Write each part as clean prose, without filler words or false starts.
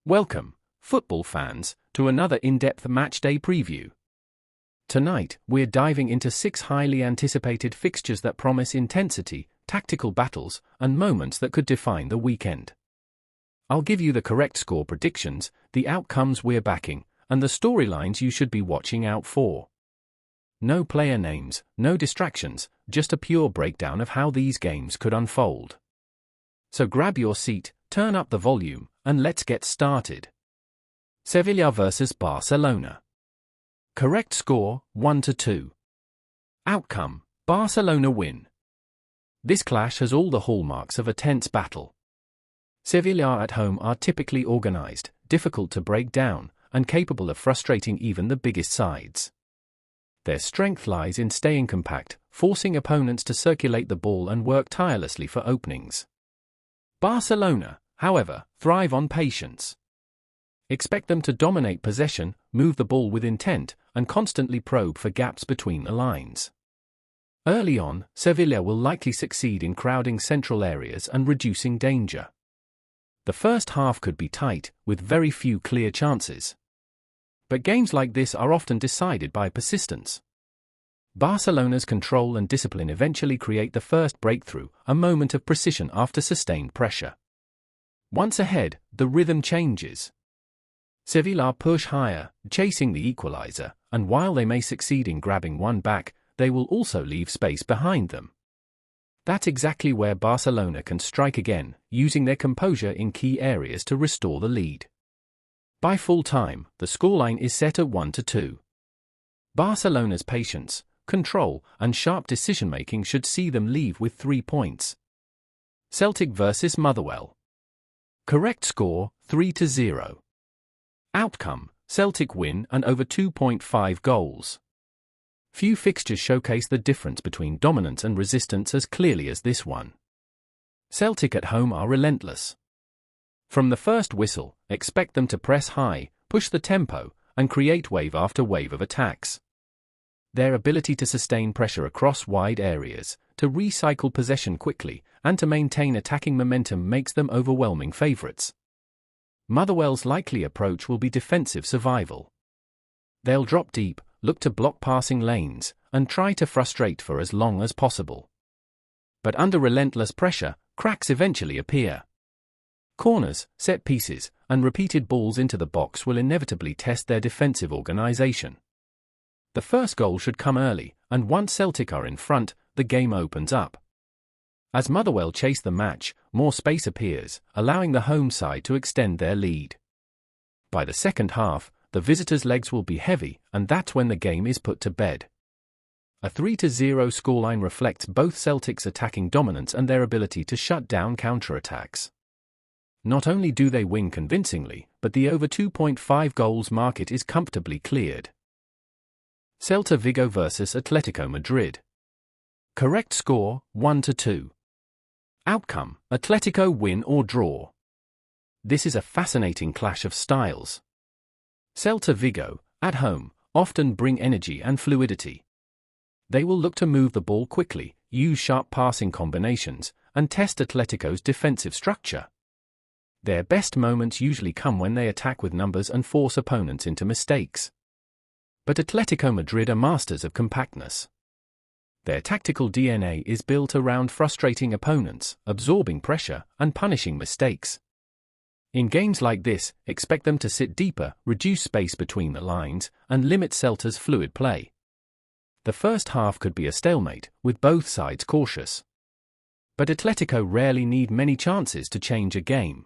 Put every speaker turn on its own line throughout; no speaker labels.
Welcome, football fans, to another in-depth matchday preview. Tonight, we're diving into 6 highly anticipated fixtures that promise intensity, tactical battles, and moments that could define the weekend. I'll give you the correct score predictions, the outcomes we're backing, and the storylines you should be watching out for. No player names, no distractions, just a pure breakdown of how these games could unfold. So grab your seat, turn up the volume, and let's get started. Sevilla vs Barcelona. Correct score, 1-2. Outcome, Barcelona win. This clash has all the hallmarks of a tense battle. Sevilla at home are typically organized, difficult to break down, and capable of frustrating even the biggest sides. Their strength lies in staying compact, forcing opponents to circulate the ball and work tirelessly for openings. Barcelona, however, thrive on patience. Expect them to dominate possession, move the ball with intent, and constantly probe for gaps between the lines. Early on, Sevilla will likely succeed in crowding central areas and reducing danger. The first half could be tight, with very few clear chances. But games like this are often decided by persistence. Barcelona's control and discipline eventually create the first breakthrough, a moment of precision after sustained pressure. Once ahead, the rhythm changes. Sevilla push higher, chasing the equalizer, and while they may succeed in grabbing one back, they will also leave space behind them. That's exactly where Barcelona can strike again, using their composure in key areas to restore the lead. By full time, the scoreline is set at 1-2. Barcelona's patience, control, and sharp decision-making should see them leave with 3 points. Celtic vs Motherwell. Correct score, 3-0. Outcome, Celtic win and over 2.5 goals. Few fixtures showcase the difference between dominance and resistance as clearly as this one. Celtic at home are relentless. From the first whistle, expect them to press high, push the tempo, and create wave after wave of attacks. Their ability to sustain pressure across wide areas, to recycle possession quickly, and to maintain attacking momentum makes them overwhelming favourites. Motherwell's likely approach will be defensive survival. They'll drop deep, look to block passing lanes, and try to frustrate for as long as possible. But under relentless pressure, cracks eventually appear. Corners, set pieces, and repeated balls into the box will inevitably test their defensive organisation. The first goal should come early, and once Celtic are in front, the game opens up. As Motherwell chase the match, more space appears, allowing the home side to extend their lead. By the second half, the visitors' legs will be heavy, and that's when the game is put to bed. A 3-0 scoreline reflects both Celtic's attacking dominance and their ability to shut down counterattacks. Not only do they win convincingly, but the over 2.5 goals market is comfortably cleared. Celta Vigo vs Atletico Madrid. Correct score, 1-2. Outcome, Atletico win or draw. This is a fascinating clash of styles. Celta Vigo, at home, often bring energy and fluidity. They will look to move the ball quickly, use sharp passing combinations, and test Atletico's defensive structure. Their best moments usually come when they attack with numbers and force opponents into mistakes. But Atletico Madrid are masters of compactness. Their tactical DNA is built around frustrating opponents, absorbing pressure, and punishing mistakes. In games like this, expect them to sit deeper, reduce space between the lines, and limit Celta's fluid play. The first half could be a stalemate, with both sides cautious. But Atletico rarely need many chances to change a game.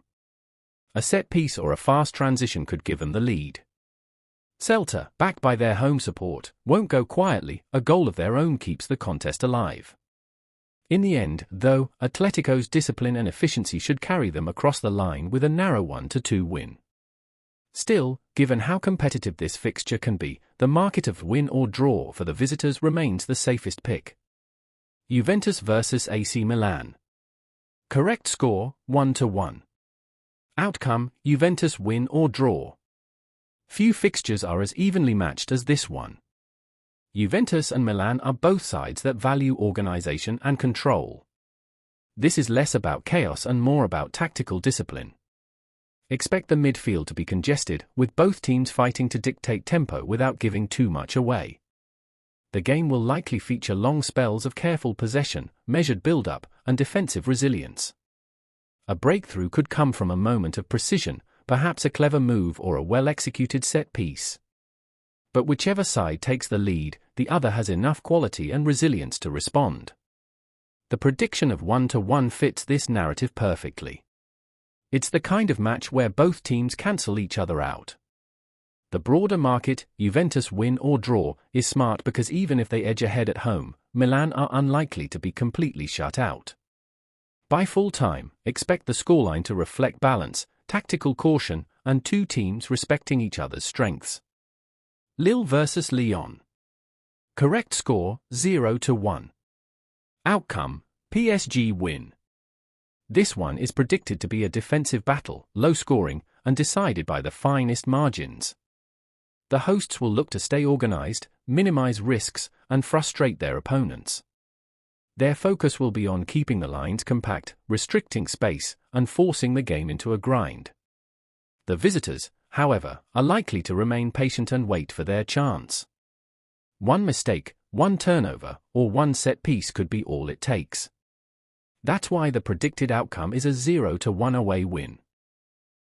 A set piece or a fast transition could give them the lead. Celta, backed by their home support, won't go quietly, a goal of their own keeps the contest alive. In the end, though, Atletico's discipline and efficiency should carry them across the line with a narrow 1-2 win. Still, given how competitive this fixture can be, the market of win or draw for the visitors remains the safest pick. Juventus vs AC Milan. Correct score, 1-1. Outcome, Juventus win or draw. Few fixtures are as evenly matched as this one. Juventus and Milan are both sides that value organisation and control. This is less about chaos and more about tactical discipline. Expect the midfield to be congested, with both teams fighting to dictate tempo without giving too much away. The game will likely feature long spells of careful possession, measured build-up, and defensive resilience. A breakthrough could come from a moment of precision, perhaps a clever move or a well-executed set piece. But whichever side takes the lead, the other has enough quality and resilience to respond. The prediction of 1-1 fits this narrative perfectly. It's the kind of match where both teams cancel each other out. The broader market, Juventus win or draw, is smart because even if they edge ahead at home, Milan are unlikely to be completely shut out. By full time, expect the scoreline to reflect balance, tactical caution, and two teams respecting each other's strengths. Lille vs Lyon. Correct score, 0-1. Outcome, PSG win. This one is predicted to be a defensive battle, low scoring, and decided by the finest margins. The hosts will look to stay organized, minimize risks, and frustrate their opponents. Their focus will be on keeping the lines compact, restricting space, and forcing the game into a grind. The visitors, however, are likely to remain patient and wait for their chance. One mistake, one turnover, or one set piece could be all it takes. That's why the predicted outcome is a 0-1 away win.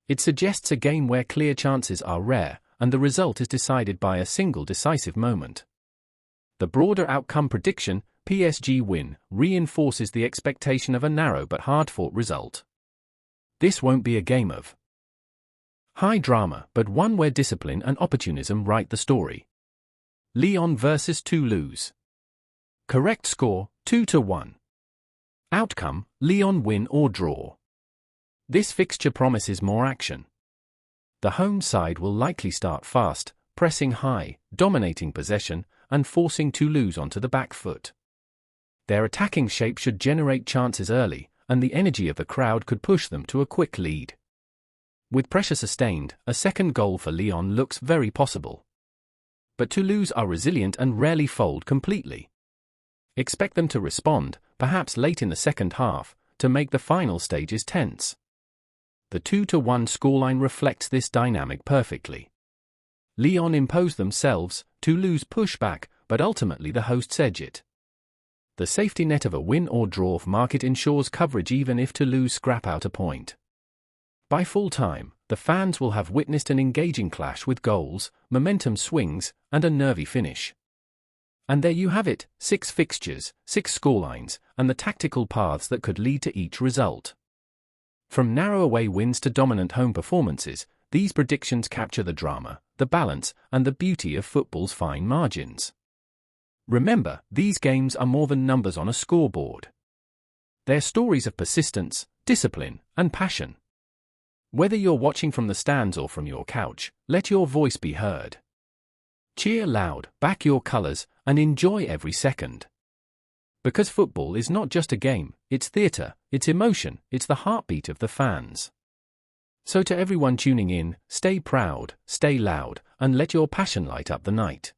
It suggests a game where clear chances are rare, and the result is decided by a single decisive moment. The broader outcome prediction, PSG win, reinforces the expectation of a narrow but hard-fought result. This won't be a game of high drama, but one where discipline and opportunism write the story. Lyon vs Toulouse. Correct score, 2-1. Outcome, Lyon win or draw. This fixture promises more action. The home side will likely start fast, pressing high, dominating possession, and forcing Toulouse onto the back foot. Their attacking shape should generate chances early, and the energy of the crowd could push them to a quick lead. With pressure sustained, a second goal for Lyon looks very possible. But Toulouse are resilient and rarely fold completely. Expect them to respond, perhaps late in the second half, to make the final stages tense. The 2-1 scoreline reflects this dynamic perfectly. Lyon impose themselves, Toulouse push back, but ultimately the hosts edge it. The safety net of a win or draw market ensures coverage even if Toulouse scrap out a point. By full time, the fans will have witnessed an engaging clash with goals, momentum swings, and a nervy finish. And there you have it, 6 fixtures, 6 scorelines, and the tactical paths that could lead to each result. From narrow away wins to dominant home performances, these predictions capture the drama, the balance, and the beauty of football's fine margins. Remember, these games are more than numbers on a scoreboard. They're stories of persistence, discipline, and passion. Whether you're watching from the stands or from your couch, let your voice be heard. Cheer loud, back your colors, and enjoy every second. Because football is not just a game, it's theater, it's emotion, it's the heartbeat of the fans. So to everyone tuning in, stay proud, stay loud, and let your passion light up the night.